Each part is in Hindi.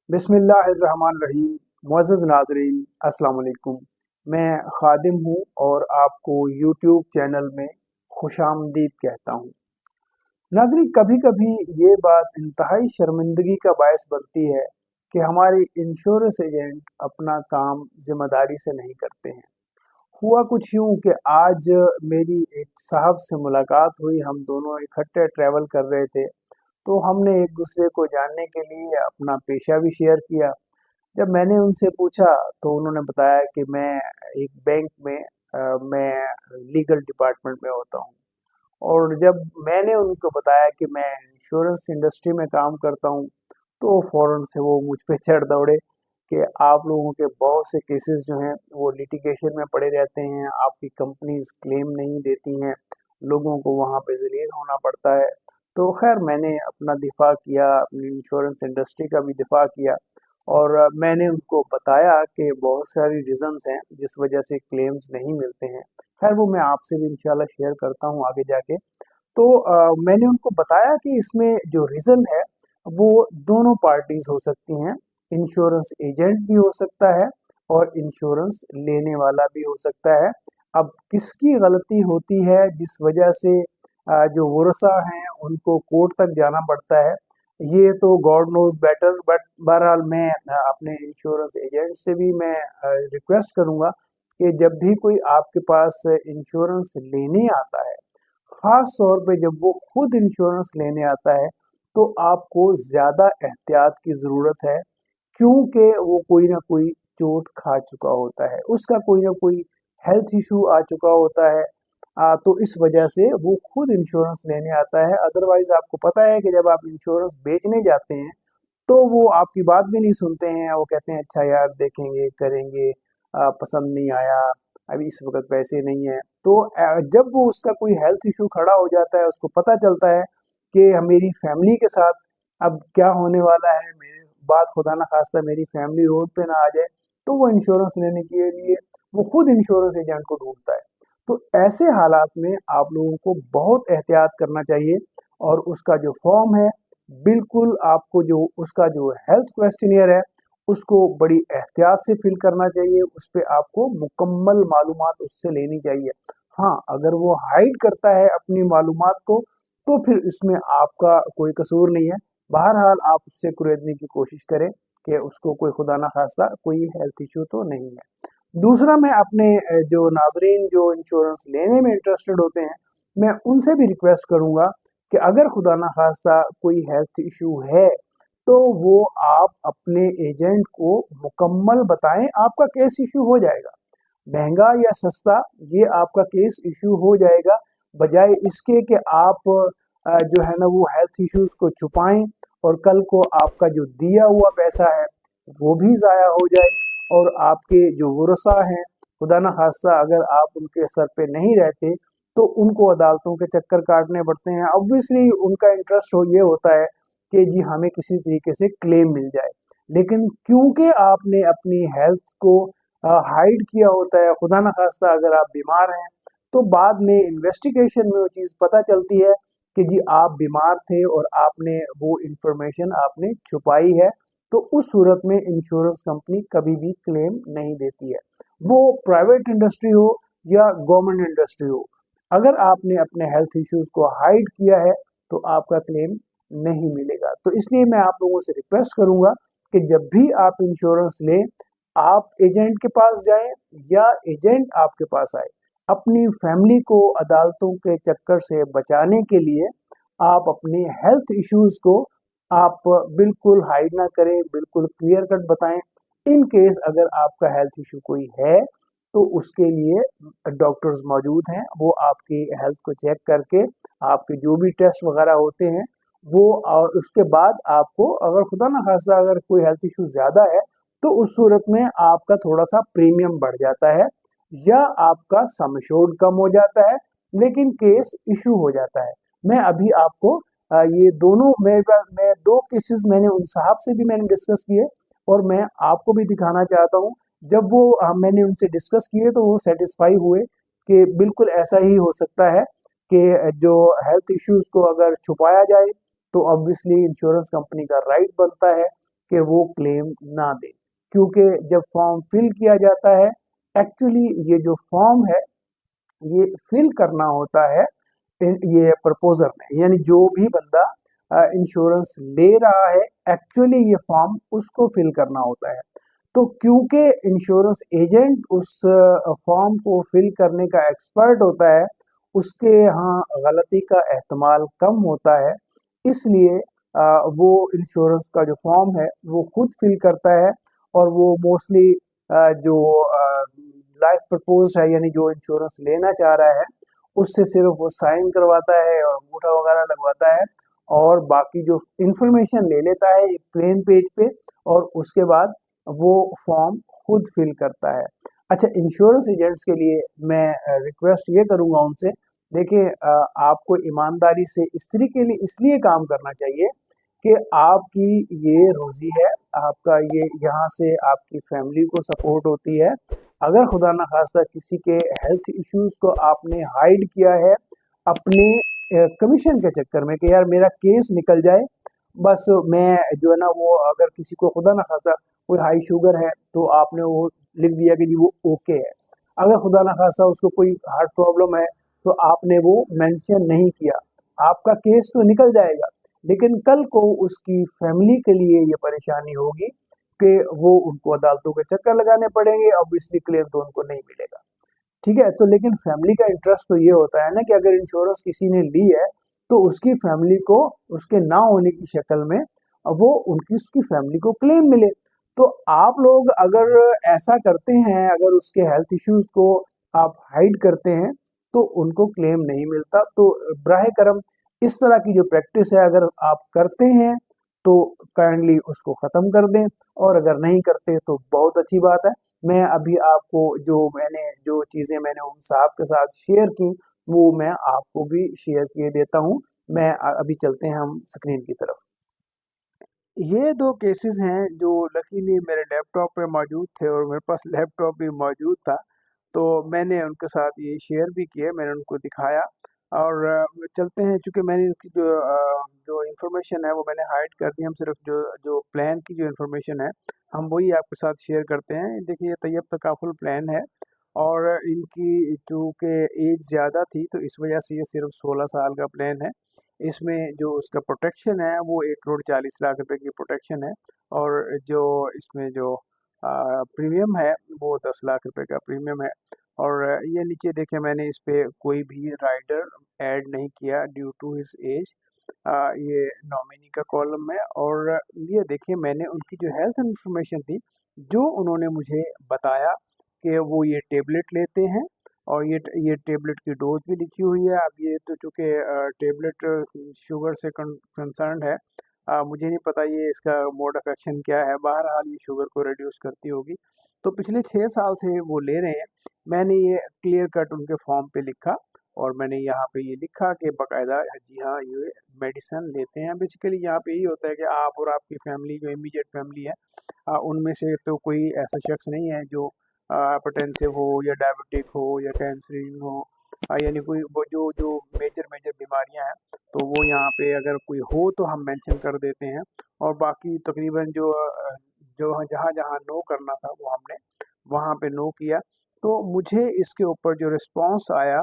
बिस्मिल्लाहिर्रहमानिर्रहीम। मुअज़्ज़ज़ नाज़रीन, अस्सलाम वालेकुम। मैं ख़ादिम हूँ और आपको यूट्यूब चैनल में खुशामदीद कहता हूँ। नाज़रीन, कभी-कभी ये बात इंतहाई शर्मिंदगी का बायस बनती है कि हमारे इंश्योरेंस एजेंट अपना काम ज़िम्मेदारी से नहीं करते हैं। हुआ कुछ यूँ कि आज मेरी एक साहब से मुलाकात हुई, हम दोनों इकट्ठे ट्रैवल कर रहे थे, तो हमने एक दूसरे को जानने के लिए अपना पेशा भी शेयर किया। जब मैंने उनसे पूछा तो उन्होंने बताया कि मैं एक बैंक में मैं लीगल डिपार्टमेंट में होता हूँ। और जब मैंने उनको बताया कि मैं इंश्योरेंस इंडस्ट्री में काम करता हूँ, तो फ़ौरन से वो मुझ पे चढ़ दौड़े कि आप लोगों के बहुत से केसेस जो हैं वो लिटिगेशन में पड़े रहते हैं, आपकी कंपनीज़ क्लेम नहीं देती हैं, लोगों को वहाँ पे ज़लील होना पड़ता है। तो ख़ैर मैंने अपना दिफ़ा किया, अपनी इंश्योरेंस इंडस्ट्री का भी दिफ़ा किया और मैंने उनको बताया कि बहुत सारी रीज़न्स हैं जिस वजह से क्लेम्स नहीं मिलते हैं। ख़ैर वो मैं आपसे भी इंशाल्लाह शेयर करता हूँ आगे जाके। तो मैंने उनको बताया कि इसमें जो रीज़न है वो दोनों पार्टीज़ हो सकती हैं। इंश्योरेंस एजेंट भी हो सकता है और इंश्योरेंस लेने वाला भी हो सकता है। अब किसकी गलती होती है जिस वजह से जो वरसा हैं उनको कोर्ट तक जाना पड़ता है, ये तो गॉड नोज़ बेटर। बट बहरहाल मैं अपने इंश्योरेंस एजेंट से भी मैं रिक्वेस्ट करूँगा कि जब भी कोई आपके पास इंश्योरेंस लेने आता है, ख़ास तौर पे जब वो खुद इंश्योरेंस लेने आता है, तो आपको ज़्यादा एहतियात की ज़रूरत है, क्योंकि वो कोई ना कोई चोट खा चुका होता है, उसका कोई ना कोई हेल्थ इशू आ चुका होता है। तो इस वजह से वो खुद इंश्योरेंस लेने आता है। अदरवाइज़ आपको पता है कि जब आप इंश्योरेंस बेचने जाते हैं, तो वो आपकी बात भी नहीं सुनते हैं। वो कहते हैं अच्छा यार देखेंगे, करेंगे, पसंद नहीं आया, अभी इस वक़्त पैसे नहीं है। तो जब वो उसका कोई हेल्थ इश्यू खड़ा हो जाता है, उसको पता चलता है कि मेरी फैमिली के साथ अब क्या होने वाला है, मेरे बाद खुदा ना ख़ास्ता मेरी फैमिली रोड पे ना आ जाए, तो वो इंश्योरेंस लेने के लिए वो खुद इंश्योरेंस एजेंट को ढूँढता है। तो ऐसे हालात में आप लोगों को बहुत एहतियात करना चाहिए और उसका जो फ़ॉर्म है, बिल्कुल आपको जो उसका जो हेल्थ क्वेश्चनियर है, उसको बड़ी एहतियात से फिल करना चाहिए। उस पे आपको मुकम्मल मालूमात उससे लेनी चाहिए। हाँ, अगर वो हाइड करता है अपनी मालूमात को, तो फिर इसमें आपका कोई कसूर नहीं है। बहरहाल आप उससे कुरेदने की कोशिश करें कि उसको कोई खुदा ना खास्ता कोई हेल्थ इश्यू तो नहीं है। दूसरा, मैं अपने जो नाज़रीन जो इंश्योरेंस लेने में इंटरेस्टेड होते हैं, मैं उनसे भी रिक्वेस्ट करूँगा कि अगर खुदा ना खास्ता कोई हेल्थ इश्यू है, तो वो आप अपने एजेंट को मुकम्मल बताएँ, आपका केस इश्यू हो जाएगा। महँगा या सस्ता, ये आपका केस इश्यू हो जाएगा, बजाय इसके कि आप जो है ना वो हेल्थ इश्यूज़ को छुपाएँ और कल को आपका जो दिया हुआ पैसा है, वो भी ज़ाया हो जाए और आपके जो वरसा हैं, खुदा ना ख़ास्ता अगर आप उनके सर पे नहीं रहते, तो उनको अदालतों के चक्कर काटने पड़ते हैं। ऑब्वियसली उनका इंटरेस्ट ये होता है कि जी हमें किसी तरीके से क्लेम मिल जाए। लेकिन क्योंकि आपने अपनी हेल्थ को हाइड किया होता है, खुदा ना खास्ता अगर आप बीमार हैं, तो बाद में इन्वेस्टिगेशन में वो चीज़ पता चलती है कि जी आप बीमार थे और आपने वो इन्फॉर्मेशन आपने छुपाई है, तो उस सूरत में इंश्योरेंस कंपनी कभी भी क्लेम नहीं देती है। वो प्राइवेट इंडस्ट्री हो या गवर्नमेंट इंडस्ट्री हो, अगर आपने अपने हेल्थ इश्यूज़ को हाइड किया है, तो आपका क्लेम नहीं मिलेगा। तो इसलिए मैं आप लोगों से रिक्वेस्ट करूँगा कि जब भी आप इंश्योरेंस लें, आप एजेंट के पास जाएँ या एजेंट आपके पास आए। अपनी फैमिली को अदालतों के चक्कर से बचाने के लिए आप अपने हेल्थ इश्यूज़ को आप बिल्कुल हाइड ना करें, बिल्कुल क्लियर कट बताएँ। इन केस अगर आपका हेल्थ इश्यू कोई है, तो उसके लिए डॉक्टर्स मौजूद हैं, वो आपकी हेल्थ को चेक करके आपके जो भी टेस्ट वगैरह होते हैं, वो और उसके बाद आपको अगर खुदा ना खास्ता अगर कोई हेल्थ इश्यू ज़्यादा है, तो उस सूरत में आपका थोड़ा-सा प्रीमियम बढ़ जाता है या आपका सम एश्योर्ड कम हो जाता है, लेकिन केस इश्यू हो जाता है। मैं अभी आपको ये दोनों मेरे पास मैं 2 केसेस मैंने उन साहब से भी मैंने डिस्कस किए और मैं आपको भी दिखाना चाहता हूँ। जब वो मैंने उनसे डिस्कस किए तो वो सैटिस्फाई हुए कि बिल्कुल ऐसा ही हो सकता है कि जो हेल्थ इश्यूज़ को अगर छुपाया जाए, तो ऑब्वियसली इंश्योरेंस कंपनी का राइट बनता है कि वो क्लेम ना दे, क्योंकि जब फॉर्म फिल किया जाता है, एक्चुअली ये जो फॉर्म है ये फिल करना होता है ये प्रपोजर में, यानी जो भी बंदा इंश्योरेंस ले रहा है, एक्चुअली ये फॉर्म उसको फिल करना होता है। तो क्योंकि इंश्योरेंस एजेंट उस फॉर्म को फिल करने का एक्सपर्ट होता है, उसके यहाँ गलती का एहतमाल कम होता है, इसलिए वो इंश्योरेंस का जो फॉर्म है वो खुद फिल करता है। और वो मोस्टली जो लाइफ प्रपोज है, यानी जो इंश्योरेंस लेना चाह रहा है, उससे सिर्फ वो साइन करवाता है और अंगूठा वगैरह लगवाता है, और बाकी जो इंफॉर्मेशन ले लेता है एक प्लेन पेज पे, और उसके बाद वो फॉर्म खुद फिल करता है। अच्छा, इंश्योरेंस एजेंट्स के लिए मैं रिक्वेस्ट ये करूंगा उनसे, देखिए आपको ईमानदारी से इस तरीके लिए इसलिए काम करना चाहिए कि आपकी ये रोजी है, आपका ये यहाँ से आपकी फैमिली को सपोर्ट होती है। अगर खुदा ना खास्ता किसी के हेल्थ इश्यूज को आपने हाइड किया है अपने कमीशन के चक्कर में कि यार मेरा केस निकल जाए, बस मैं जो है ना वो, अगर किसी को खुदा ना खास्ता कोई हाई शुगर है तो आपने वो लिख दिया कि जी वो ओके है। अगर खुदा ना खास्ता उसको कोई हार्ट प्रॉब्लम है तो आपने वो मेंशन नहीं किया, आपका केस तो निकल जाएगा, लेकिन कल को उसकी फैमिली के लिए ये परेशानी होगी कि वो उनको अदालतों के चक्कर लगाने पड़ेंगे, ऑब्वियसली क्लेम तो उनको नहीं मिलेगा। ठीक है, तो लेकिन फैमिली का इंटरेस्ट तो ये होता है ना कि अगर इंश्योरेंस किसी ने ली है तो उसकी फैमिली को उसके ना होने की शक्ल में वो उनकी उसकी फैमिली को क्लेम मिले। तो आप लोग अगर ऐसा करते हैं, अगर उसके हेल्थ इश्यूज को आप हाइड करते हैं तो उनको क्लेम नहीं मिलता। तो ब्राह करम इस तरह की जो प्रैक्टिस है अगर आप करते हैं तो काइंडली उसको ख़त्म कर दें, और अगर नहीं करते तो बहुत अच्छी बात है। मैं अभी आपको जो चीज़ें मैंने उन साहब के साथ शेयर की, वो मैं आपको भी शेयर किए देता हूँ। मैं अभी चलते हैं हम स्क्रीन की तरफ। ये 2 केसेस हैं जो लकीली मेरे लैपटॉप पे मौजूद थे और मेरे पास लैपटॉप भी मौजूद था, तो मैंने उनके साथ ये शेयर भी किए, मैंने उनको दिखाया। और चलते हैं, चूँकि मैंने उनकी जो इन्फॉर्मेशन है वो मैंने हाइड कर दी, हम सिर्फ जो जो प्लान की जो इन्फॉर्मेशन है, हम वही आपके साथ शेयर करते हैं। देखिए, ये तैयब तकाफुल प्लान है, और इनकी चूँकि एज ज़्यादा थी तो इस वजह से ये सिर्फ 16 साल का प्लान है। इसमें जो उसका प्रोटेक्शन है वो 1,40,00,000 रुपए की प्रोटेक्शन है, और जो इसमें जो प्रीमियम है वो 10 लाख रुपए का प्रीमियम है। और ये नीचे देखें, मैंने इस पे कोई भी राइडर ऐड नहीं किया ड्यू टू हिज एज। ये नॉमिनी का कॉलम है, और ये देखिए मैंने उनकी जो हेल्थ इन्फॉर्मेशन थी, जो उन्होंने मुझे बताया कि वो ये टेबलेट लेते हैं, और ये टेबलेट की डोज भी लिखी हुई है। अब ये तो चूँकि टेबलेट शुगर से कंसर्न्ड है, मुझे नहीं पता ये इसका मोड ऑफ एक्शन क्या है, बहरहाल ये शुगर को रिड्यूस करती होगी। तो पिछले 6 साल से वो ले रहे हैं। मैंने ये क्लियर कट उनके फॉर्म पे लिखा, और मैंने यहाँ पे ये लिखा कि बाकायदा जी हाँ, ये मेडिसिन लेते हैं। बेसिकली यहाँ पे यही होता है कि आप और आपकी फैमिली, जो इमीडिएट फैमिली है, उनमें से तो कोई ऐसा शख्स नहीं है जो हाइपरटेंसिव हो या डायबिटिक हो या कैंसरिन हो, यानी कोई वो जो जो मेजर मेजर बीमारियां हैं, तो वो यहाँ पे अगर कोई हो तो हम मेंशन कर देते हैं। और बाकी तकरीबन जो जहाँ जहाँ नो करना था वो हमने वहाँ पे नो किया। तो मुझे इसके ऊपर जो रिस्पांस आया,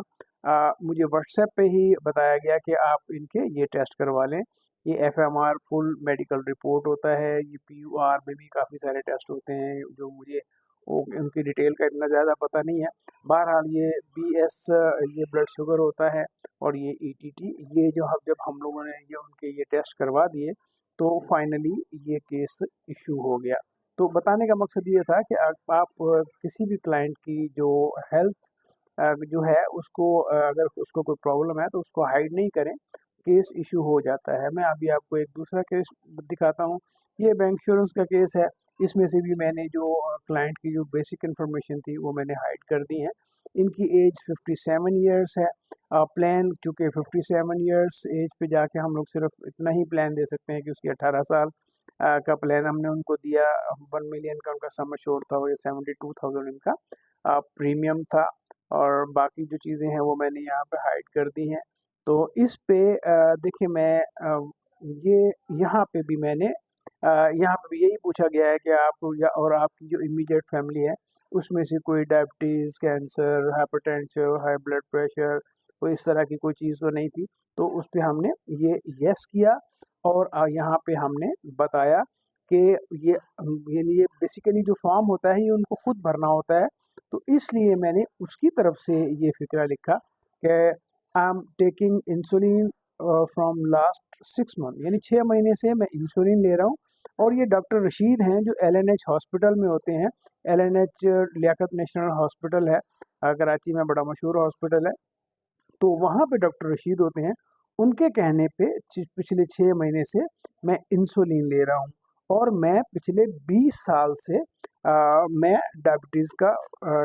मुझे व्हाट्सएप पे ही बताया गया कि आप इनके ये टेस्ट करवा लें। ये एफएमआर फुल मेडिकल रिपोर्ट होता है, ये पीयूआर में भी काफ़ी सारे टेस्ट होते हैं, जो मुझे वो उनकी डिटेल का इतना ज़्यादा पता नहीं है। बहरहाल ये बीएस, ये ब्लड शुगर होता है, और ये ईटीटी, ये जो हम जब हम लोगों ने ये उनके ये टेस्ट करवा दिए तो फाइनली ये केस इशू हो गया। तो बताने का मकसद ये था कि आप किसी भी क्लाइंट की जो हेल्थ जो है उसको, अगर उसको कोई प्रॉब्लम है तो उसको हाइड नहीं करें, केस इशू हो जाता है। मैं अभी आपको एक दूसरा केस दिखाता हूँ। ये बैंक इंश्योरेंस का केस है। इसमें से भी मैंने जो क्लाइंट की जो बेसिक इन्फॉर्मेशन थी वो मैंने हाइड कर दी है। इनकी एज 57 ईयर्स है। प्लान चूँकि 57 ईयर्स एज पे जाके हम लोग सिर्फ इतना ही प्लान दे सकते हैं कि उसकी 18 साल का प्लान हमने उनको दिया। 1 मिलियन का उनका सम एश्योर्ड था, और ये 72,000 इनका प्रीमियम था। और बाकी जो चीज़ें हैं वो मैंने यहाँ पे हाइड कर दी हैं। तो इस पे देखिए मैं ये यहाँ पे भी मैंने यहाँ पे भी यही पूछा गया है कि आप या और आपकी जो इमीडिएट फैमिली है उसमें से कोई diabetes, cancer, hypertension, high blood pressure, कोई इस तरह की कोई चीज़ तो नहीं थी। तो उस पे हमने ये यस किया और यहाँ पे हमने बताया कि ये यानी ये बेसिकली जो फॉर्म होता है ये उनको खुद भरना होता है। तो इसलिए मैंने उसकी तरफ से ये फ़िक्रा लिखा कि I am taking insulin from last 6 month, यानी 6 महीने से मैं इंसुलिन ले रहा हूँ। और ये डॉक्टर रशीद हैं जो एलएनएच हॉस्पिटल में होते हैं। एलएनएच लियाकत नेशनल हॉस्पिटल है, कराची में बड़ा मशहूर हॉस्पिटल है। तो वहाँ पे डॉक्टर रशीद होते हैं, उनके कहने पे पिछले 6 महीने से मैं इंसुलिन ले रहा हूँ और मैं पिछले 20 साल से मैं डायबिटीज़ का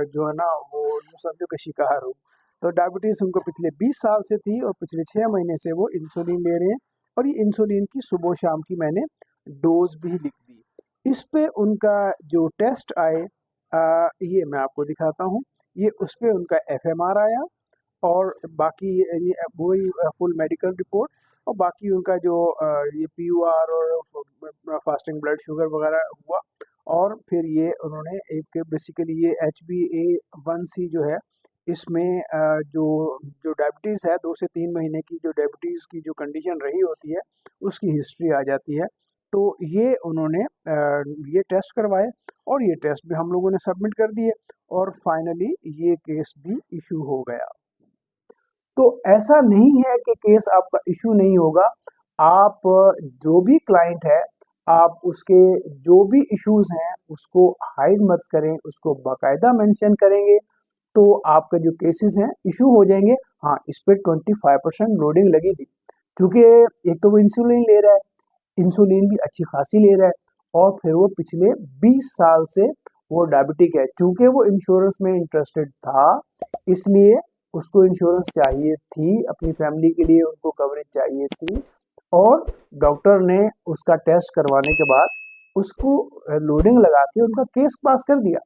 जो है ना वो यूँ समझो कि शिकार हूँ। तो डायबिटीज़ उनको पिछले 20 साल से थी और पिछले 6 महीने से वो इंसुलिन ले रहे हैं और ये इंसुलिन की सुबह-शाम की मैंने डोज़ भी लिख दी। इस पे उनका जो टेस्ट आए ये मैं आपको दिखाता हूँ। ये उस पे उनका एफएमआर आया और बाकी ये वही फुल मेडिकल रिपोर्ट और बाकी उनका जो ये पीयूआर और फास्टिंग ब्लड शुगर वगैरह हुआ। और फिर ये उन्होंने एक बेसिकली ये HbA1c जो है इसमें जो जो डायबिटीज़ है 2 से 3 महीने की जो डायबिटीज़ की जो कंडीशन रही होती है उसकी हिस्ट्री आ जाती है। तो ये उन्होंने ये टेस्ट करवाए और ये टेस्ट भी हम लोगों ने सबमिट कर दिए और फाइनली ये केस भी इशू हो गया। तो ऐसा नहीं है कि केस आपका इश्यू नहीं होगा। आप जो भी क्लाइंट है, आप उसके जो भी इश्यूज़ हैं, उसको हाइड मत करें, उसको बाकायदा मेंशन करेंगे, तो आपके जो केसेस हैं, इश्यू हो जाएँगे। हाँ, इस पे 25% लोडिंग लगी थी, क्योंकि एक तो वो इंसुलिन ले रहा है, इंसुलिन भी अच्छी खासी ले रहा है और फिर वो पिछले 20 साल से वो डायबिटिक है। चूँकि वो इंश्योरेंस में इंटरेस्टेड था, इसलिए उसको इंश्योरेंस चाहिए थी, अपनी फैमिली के लिए उनको कवरेज चाहिए थी और डॉक्टर ने उसका टेस्ट करवाने के बाद उसको लोडिंग लगा के उनका केस पास कर दिया।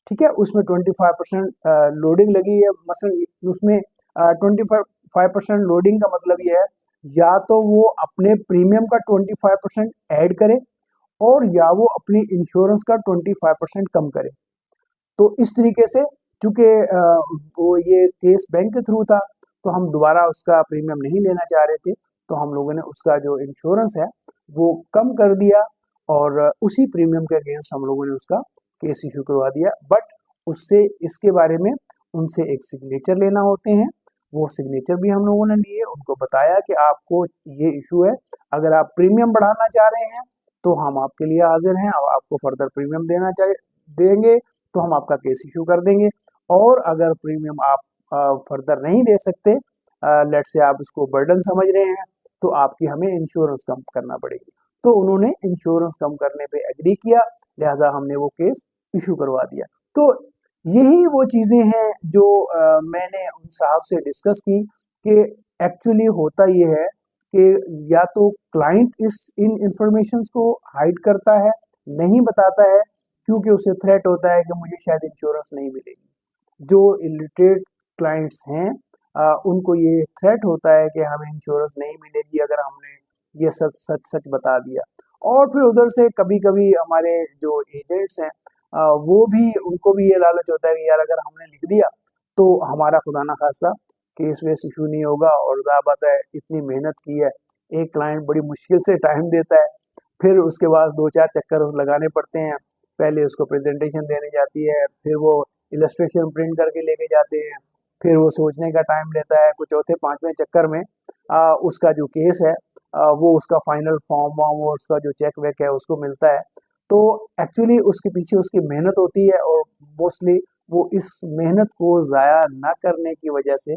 ठीक है? उसमें 25% लोडिंग लगी है, मसलन उसमें 25% लोडिंग का मतलब ये है, या तो वो अपने प्रीमियम का 25% ऐड करे और या वो अपनी इंश्योरेंस का 25% कम करे। तो इस तरीके से चूँकि वो ये केस बैंक के थ्रू था, तो हम दोबारा उसका प्रीमियम नहीं लेना चाह रहे थे, तो हम लोगों ने उसका जो इंश्योरेंस है, वो कम कर दिया और उसी प्रीमियम के अगेंस्ट हम लोगों ने उसका केस इश्यू करवा दिया। बट उससे इसके बारे में उनसे एक सिग्नेचर लेना होते हैं, वो सिग्नेचर भी हम लोगों ने लिए, उनको बताया कि आपको ये इश्यू है, अगर आप प्रीमियम बढ़ाना चाह रहे हैं, तो हम आपके लिए हाज़िर हैं, अब आपको फर्दर प्रीमियम देंगे, तो हम आपका केस इश्यू कर देंगे। और अगर प्रीमियम आप फर्दर नहीं दे सकते, लेट्स से आप इसको बर्डन समझ रहे हैं, तो आपकी हमें इंश्योरेंस कम करना पड़ेगी। तो उन्होंने इंश्योरेंस कम करने पे एग्री किया, लिहाजा हमने वो केस इश्यू करवा दिया। तो यही वो चीज़ें हैं जो मैंने उन साहब से डिस्कस की कि एक्चुअली होता ये है कि या तो क्लाइंट इस इन इन्फॉर्मेशंस को हाइड करता है, नहीं बताता है, क्योंकि उसे थ्रेट होता है कि मुझे शायद इंश्योरेंस नहीं मिलेगी। जो इलिटरेट क्लाइंट्स हैं उनको ये थ्रेट होता है कि हमें इंश्योरेंस नहीं मिलेगी अगर हमने ये सब सच-सच बता दिया। और फिर उधर से कभी-कभी हमारे जो एजेंट्स हैं वो भी उनको भी ये लालच होता है कि यार अगर हमने लिख दिया तो हमारा खुदा ना खास्ता केस वेस इशू नहीं होगा और ज़ाहिर बात है इतनी मेहनत की है, एक क्लाइंट बड़ी मुश्किल से टाइम देता है, फिर उसके बाद 2-4 चक्कर लगाने पड़ते हैं। पहले उसको प्रेज़ेंटेशन देने जाती है, फिर वो इलस्ट्रेशन प्रिंट करके लेके जाते हैं, फिर वो सोचने का टाइम लेता है, कुछ चौथे 5वें चक्कर में उसका जो केस है वो उसका फाइनल फॉर्म वार्म और उसका जो चेक वेक है उसको मिलता है। तो एक्चुअली उसके पीछे उसकी मेहनत होती है और मोस्टली वो इस मेहनत को ज़ाया ना करने की वजह से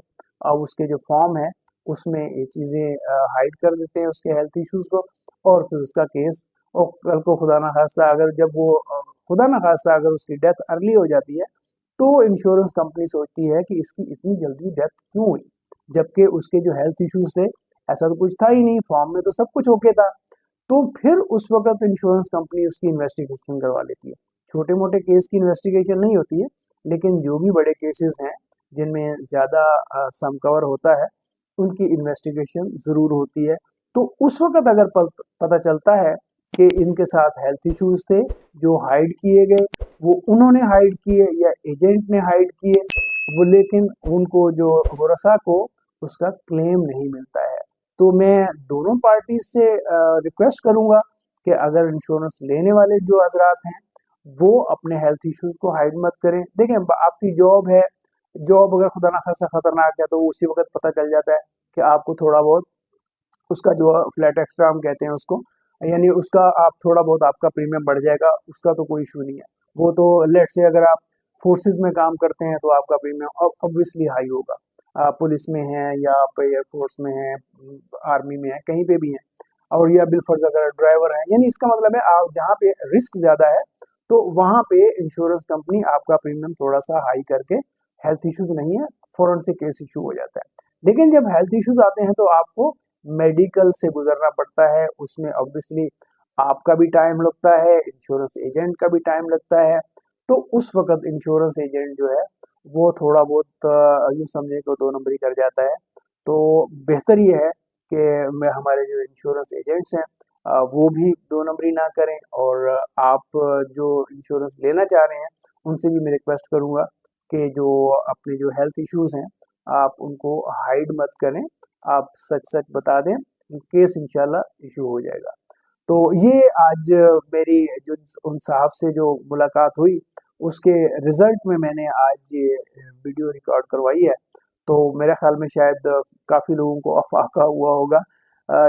उसके जो फॉर्म है उसमें ये चीज़ें हाइड कर देते हैं उसके हेल्थ इश्यूज़ को और फिर उसका केस और कल को खुदा ना खास्ता अगर जब वो खुदा ना खास्ता अगर उसकी डेथ अर्ली हो जाती है, तो इंश्योरेंस कंपनी सोचती है कि इसकी इतनी जल्दी डेथ क्यों हुई? जबकि उसके जो हेल्थ इश्यूज़ थे, ऐसा तो कुछ था ही नहीं, फॉर्म में तो सब कुछ ओके था। तो फिर उस वक़्त इंश्योरेंस कंपनी उसकी इन्वेस्टिगेशन करवा लेती है। छोटे-मोटे केस की इन्वेस्टिगेशन नहीं होती है, लेकिन जो भी बड़े केसेज़ हैं, जिनमें ज़्यादा सम कवर होता है, उनकी इन्वेस्टिगेशन ज़रूर होती है। तो उस वक़्त अगर पता चलता है कि इनके साथ हेल्थ इश्यूज थे जो हाइड किए गए, वो उन्होंने हाइड किए या एजेंट ने हाइड किए, वो लेकिन उनको जो वरसा को उसका क्लेम नहीं मिलता है। तो मैं दोनों पार्टी से रिक्वेस्ट करूंगा कि अगर इंश्योरेंस लेने वाले जो हजरात हैं वो अपने हेल्थ इश्यूज को हाइड मत करें। देखें आपकी जॉब है, जॉब अगर खुदा ना खासा खतरनाक है तो उसी वक्त पता चल जाता है कि आपको थोड़ा बहुत उसका जो फ्लैट एक्स्ट्रा हम कहते हैं उसको, यानी उसका आप थोड़ा बहुत आपका प्रीमियम बढ़ जाएगा, उसका तो कोई इशू नहीं है। वो तो लेट से अगर आप फोर्सेस में काम करते हैं तो आपका प्रीमियम ऑब्वियसली हाई होगा। आप पुलिस में हैं या आप एयरफोर्स में हैं, आर्मी में हैं, कहीं पे भी हैं, और या बिलफर्ज अगर ड्राइवर है, यानी इसका मतलब है आप जहाँ पे रिस्क ज्यादा है तो वहां पे इंश्योरेंस कंपनी आपका प्रीमियम थोड़ा सा हाई करके, हेल्थ इश्यूज नहीं है, फौरन से केस इशू हो जाता है। लेकिन जब हेल्थ इश्यूज आते हैं तो आपको मेडिकल से गुजरना पड़ता है, उसमें ऑब्वियसली आपका भी टाइम लगता है, इंश्योरेंस एजेंट का भी टाइम लगता है। तो उस वक्त इंश्योरेंस एजेंट जो है वो थोड़ा बहुत यूँ समझे को दो नंबरी कर जाता है। तो बेहतर ये है कि मैं हमारे जो इंश्योरेंस एजेंट्स हैं वो भी दो नंबरी ना करें, और आप जो इंश्योरेंस लेना चाह रहे हैं उनसे भी मैं रिक्वेस्ट करूंगा कि जो अपने जो हेल्थ इश्यूज हैं आप उनको हाइड मत करें, आप सच सच बता दें, इन केस इंशाल्लाह इशू हो जाएगा। तो ये आज मेरी जो उन साहब से जो मुलाकात हुई उसके रिजल्ट में मैंने आज ये वीडियो रिकॉर्ड करवाई है। तो मेरे ख्याल में शायद काफ़ी लोगों को अफाका हुआ होगा,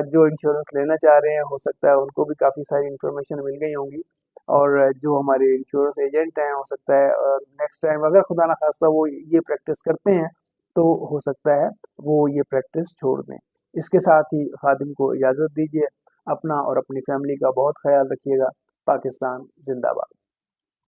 जो इंश्योरेंस लेना चाह रहे हैं हो सकता है उनको भी काफ़ी सारी इन्फॉर्मेशन मिल गई होंगी, और जो हमारे इंश्योरेंस एजेंट हैं हो सकता है नेक्स्ट टाइम अगर खुदा ना खास्ता वो ये प्रैक्टिस करते हैं तो हो सकता है वो ये प्रैक्टिस छोड़ दें। इसके साथ ही खादिम को इजाज़त दीजिए। अपना और अपनी फैमिली का बहुत ख्याल रखिएगा। पाकिस्तान जिंदाबाद।